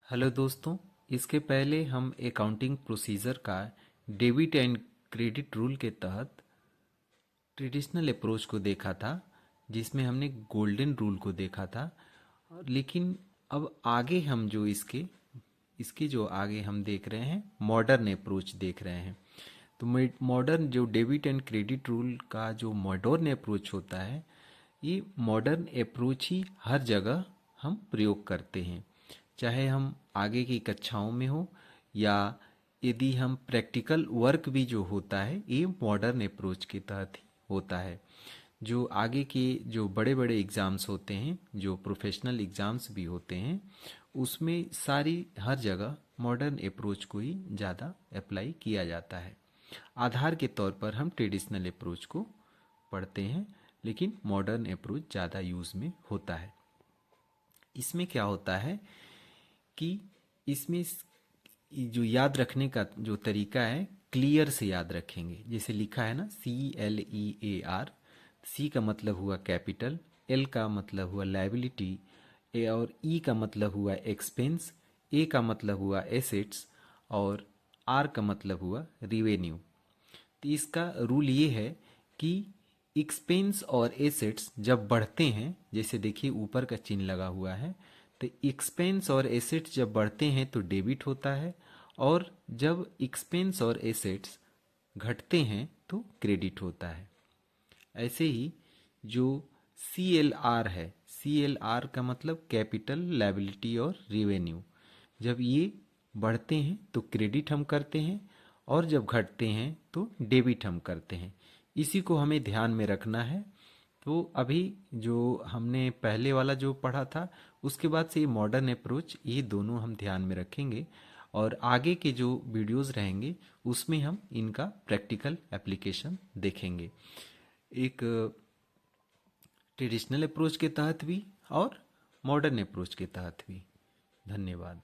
Hello दोस्तों। इसके पहले हम अकाउंटिंग प्रोसीजर का डेबिट एंड क्रेडिट रूल के तहत ट्रेडिशनल अप्रोच को देखा था, जिसमें हमने गोल्डन रूल को देखा था। लेकिन अब आगे हम जो इसके इसके जो आगे हम देख रहे हैं, मॉडर्न अप्रोच देख रहे हैं। तो मॉडर्न जो डेबिट एंड क्रेडिट रूल का जो मॉडर्न अप्रोच होता है, ये मॉडर्न अप्रोच ही हर जगह हम प्रयोग करते हैं, चाहे हम आगे की कक्षाओं में हो या यदि हम प्रैक्टिकल वर्क भी जो होता है, ये मॉडर्न अप्रोच के तहत ही होता है। जो आगे के जो बड़े बड़े एग्ज़ाम्स होते हैं, जो प्रोफेशनल एग्ज़ाम्स भी होते हैं, उसमें सारी हर जगह मॉडर्न अप्रोच को ही ज़्यादा अप्लाई किया जाता है। आधार के तौर पर हम ट्रेडिशनल अप्रोच को पढ़ते हैं, लेकिन मॉडर्न अप्रोच ज़्यादा यूज़ में होता है। इसमें क्या होता है कि इसमें जो याद रखने का जो तरीका है, क्लियर से याद रखेंगे। जैसे लिखा है ना, CLEAR। सी का मतलब हुआ कैपिटल, एल का मतलब हुआ लायबिलिटी, ए और ई का मतलब हुआ एक्सपेंस, ए का मतलब हुआ एसेट्स और आर का मतलब हुआ रिवेन्यू। तो इसका रूल ये है कि एक्सपेंस और एसेट्स जब बढ़ते हैं, जैसे देखिए ऊपर का चिन्ह लगा हुआ है, तो एक्सपेंस और एसेट्स जब बढ़ते हैं तो डेबिट होता है, और जब एक्सपेंस और एसेट्स घटते हैं तो क्रेडिट होता है। ऐसे ही जो CLR है, CLR का मतलब कैपिटल, लायबिलिटी और रिवेन्यू, जब ये बढ़ते हैं तो क्रेडिट हम करते हैं, और जब घटते हैं तो डेबिट हम करते हैं। इसी को हमें ध्यान में रखना है। तो अभी जो हमने पहले वाला जो पढ़ा था, उसके बाद से ये मॉडर्न अप्रोच, ये दोनों हम ध्यान में रखेंगे, और आगे के जो वीडियोस रहेंगे उसमें हम इनका प्रैक्टिकल एप्लीकेशन देखेंगे, एक ट्रेडिशनल अप्रोच के तहत भी और मॉडर्न अप्रोच के तहत भी। धन्यवाद।